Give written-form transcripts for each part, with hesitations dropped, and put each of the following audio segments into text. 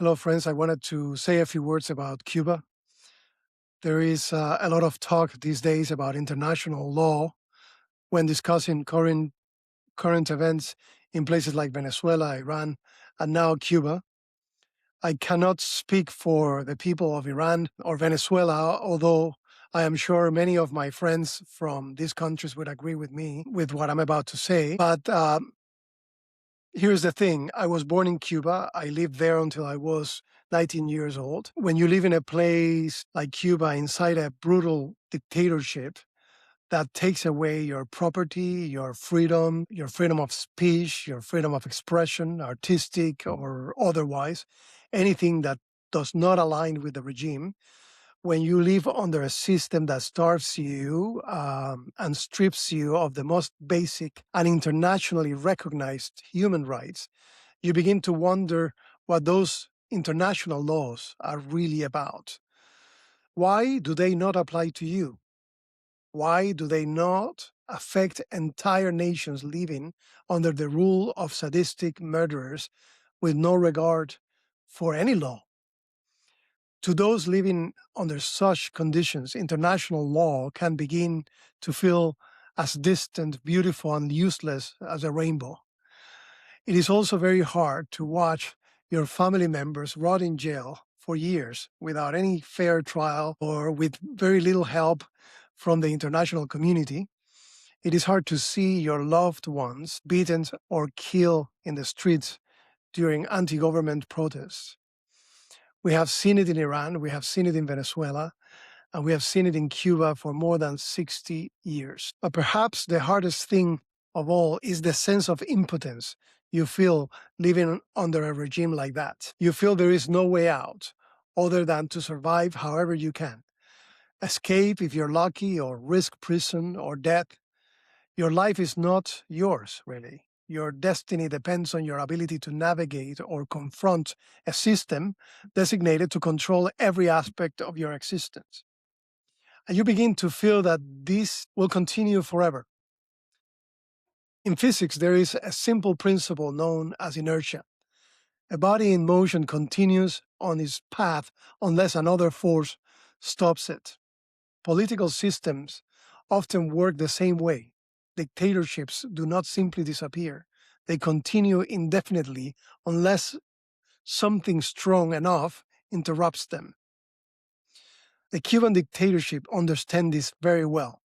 Hello, friends. I wanted to say a few words about Cuba. There is a lot of talk these days about international law when discussing current events in places like Venezuela, Iran, and now Cuba. I cannot speak for the people of Iran or Venezuela, although I am sure many of my friends from these countries would agree with me with what I'm about to say. But here's the thing. I was born in Cuba. I lived there until I was 19 years old. When you live in a place like Cuba inside a brutal dictatorship that takes away your property, your freedom of speech, your freedom of expression, artistic or otherwise, anything that does not align with the regime, when you live under a system that starves you and strips you of the most basic and internationally recognized human rights, you begin to wonder what those international laws are really about. Why do they not apply to you? Why do they not affect entire nations living under the rule of sadistic murderers with no regard for any law? To those living under such conditions, international law can begin to feel as distant, beautiful, and useless as a rainbow. It is also very hard to watch your family members rot in jail for years without any fair trial or with very little help from the international community. It is hard to see your loved ones beaten or killed in the streets during anti-government protests. We have seen it in Iran, we have seen it in Venezuela, and we have seen it in Cuba for more than 60 years. But perhaps the hardest thing of all is the sense of impotence you feel living under a regime like that. You feel there is no way out other than to survive however you can. Escape if you're lucky, or risk prison or death. Your life is not yours, really. Your destiny depends on your ability to navigate or confront a system designated to control every aspect of your existence. And you begin to feel that this will continue forever. In physics, there is a simple principle known as inertia. A body in motion continues on its path unless another force stops it. Political systems often work the same way. Dictatorships do not simply disappear. They continue indefinitely unless something strong enough interrupts them. The Cuban dictatorship understands this very well.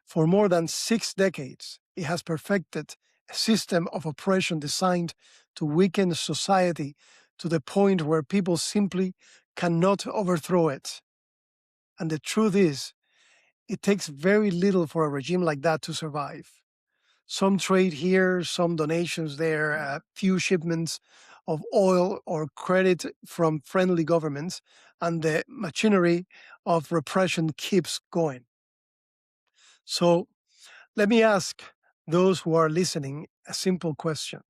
For more than 6 decades, it has perfected a system of oppression designed to weaken society to the point where people simply cannot overthrow it. And the truth is, it takes very little for a regime like that to survive. Some trade here, some donations there, a few shipments of oil or credit from friendly governments, and the machinery of repression keeps going. So let me ask those who are listening a simple question.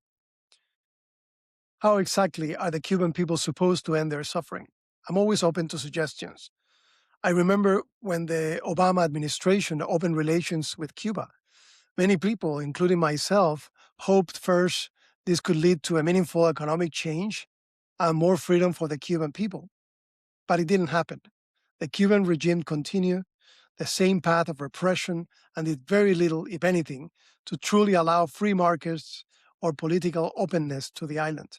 How exactly are the Cuban people supposed to end their suffering? I'm always open to suggestions. I remember when the Obama administration opened relations with Cuba. Many people, including myself, hoped first this could lead to a meaningful economic change and more freedom for the Cuban people. But it didn't happen. The Cuban regime continued the same path of repression and did very little, if anything, to truly allow free markets or political openness to the island.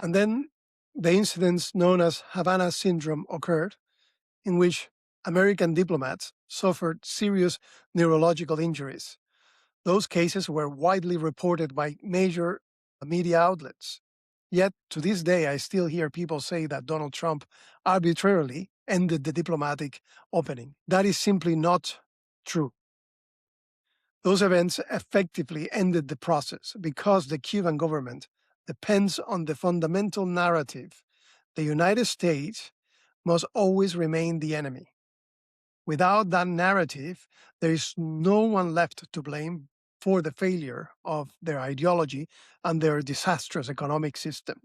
And then the incidents known as Havana Syndrome occurred, in which American diplomats suffered serious neurological injuries. Those cases were widely reported by major media outlets. Yet, to this day, I still hear people say that Donald Trump arbitrarily ended the diplomatic opening. That is simply not true. Those events effectively ended the process because the Cuban government depends on the fundamental narrative: the United States must always remain the enemy. Without that narrative, there is no one left to blame for the failure of their ideology and their disastrous economic system.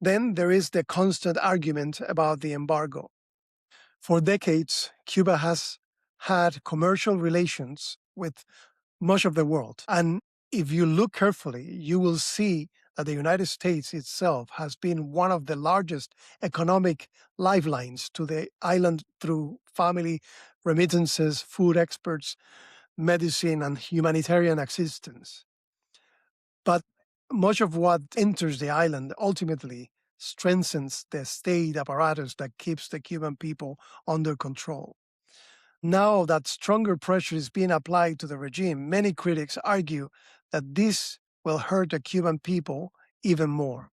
Then there is the constant argument about the embargo. For decades, Cuba has had commercial relations with much of the world. And if you look carefully, you will see that the United States itself has been one of the largest economic lifelines to the island through family remittances, food exports, medicine, and humanitarian assistance. But much of what enters the island ultimately strengthens the state apparatus that keeps the Cuban people under control. Now that stronger pressure is being applied to the regime, many critics argue that this will hurt the Cuban people even more.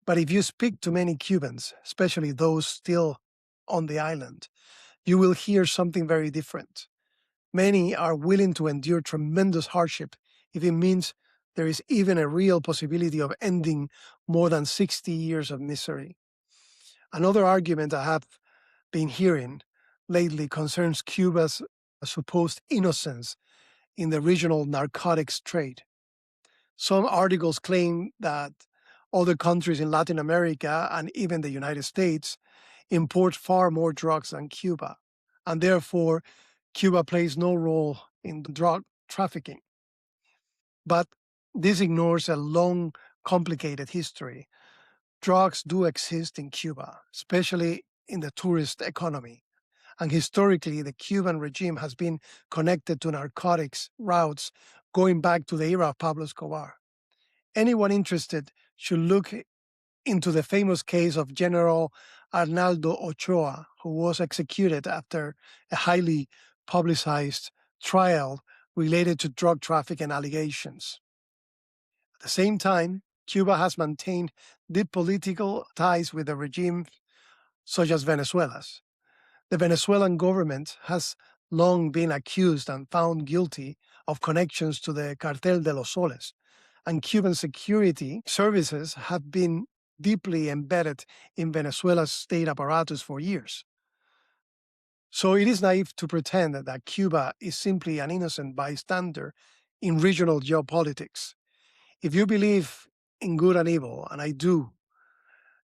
But if you speak to many Cubans, especially those still on the island, you will hear something very different. Many are willing to endure tremendous hardship if it means there is even a real possibility of ending more than 60 years of misery. Another argument I have been hearing lately concerns Cuba's supposed innocence in the regional narcotics trade. Some articles claim that other countries in Latin America and even the United States import far more drugs than Cuba, and therefore Cuba plays no role in drug trafficking. But this ignores a long, complicated history. Drugs do exist in Cuba, especially in the tourist economy. And historically, the Cuban regime has been connected to narcotics routes going back to the era of Pablo Escobar. Anyone interested should look into the famous case of General Arnaldo Ochoa, who was executed after a highly publicized trial related to drug trafficking allegations. At the same time, Cuba has maintained deep political ties with the regime such as Venezuela's. The Venezuelan government has long been accused and found guilty of connections to the Cartel de los Soles, and Cuban security services have been deeply embedded in Venezuela's state apparatus for years. So it is naive to pretend that Cuba is simply an innocent bystander in regional geopolitics. If you believe in good and evil, and I do,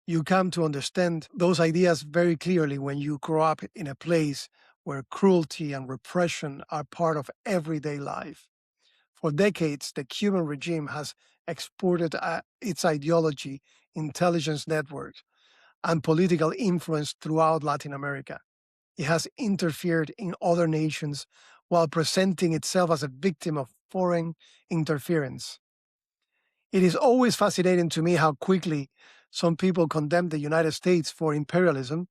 you come to understand those ideas very clearly when you grow up in a place where cruelty and repression are part of everyday life. For decades, the Cuban regime has exported its ideology, intelligence network, and political influence throughout Latin America. It has interfered in other nations while presenting itself as a victim of foreign interference. It is always fascinating to me how quickly some people condemn the United States for imperialism,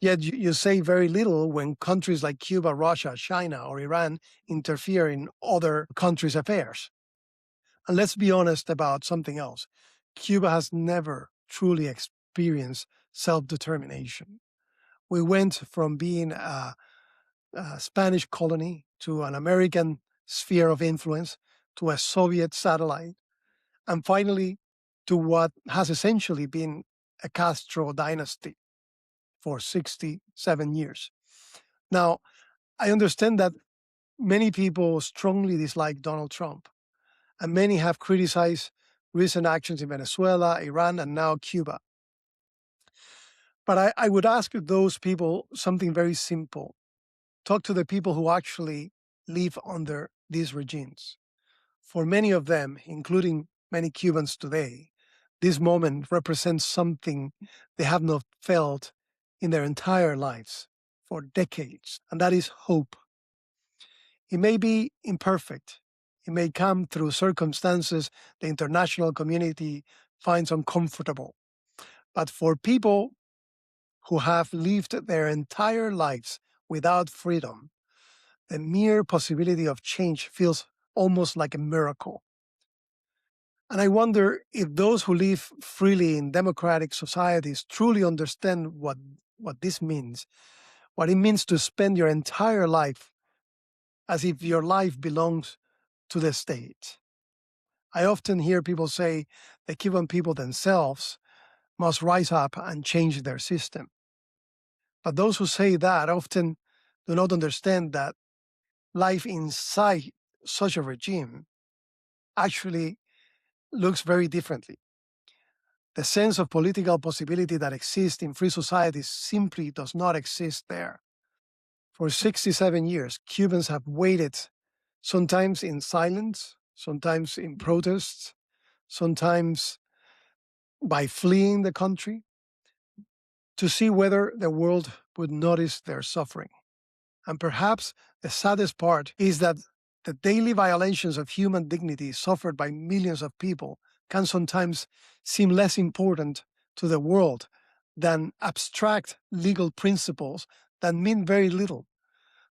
yet you say very little when countries like Cuba, Russia, China, or Iran interfere in other countries' affairs. And let's be honest about something else. Cuba has never truly experienced self-determination. We went from being a Spanish colony to an American sphere of influence to a Soviet satellite, and finally to what has essentially been a Castro dynasty for 67 years. Now, I understand that many people strongly dislike Donald Trump, and many have criticized recent actions in Venezuela, Iran, and now Cuba. But I would ask those people something very simple. Talk to the people who actually live under these regimes. For many of them, including many Cubans today, this moment represents something they have not felt in their entire lives for decades, and that is hope. It may be imperfect. It may come through circumstances the international community finds uncomfortable. But for people who have lived their entire lives without freedom, the mere possibility of change feels almost like a miracle. And I wonder if those who live freely in democratic societies truly understand what this means, what it means to spend your entire life as if your life belongs to the state. I often hear people say the Cuban people themselves must rise up and change their system. But those who say that often do not understand that life inside such a regime actually looks very differently. The sense of political possibility that exists in free societies simply does not exist there. For 67 years, Cubans have waited, sometimes in silence, sometimes in protests, sometimes by fleeing the country, to see whether the world would notice their suffering. And perhaps the saddest part is that the daily violations of human dignity suffered by millions of people can sometimes seem less important to the world than abstract legal principles that mean very little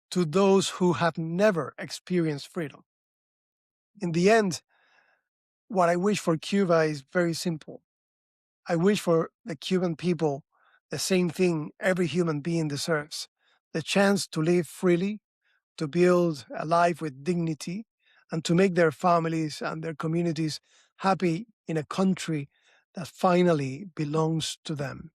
to those who have never experienced freedom. In the end, what I wish for Cuba is very simple. I wish for the Cuban people the same thing every human being deserves: the chance to live freely, to build a life with dignity, and to make their families and their communities happy in a country that finally belongs to them.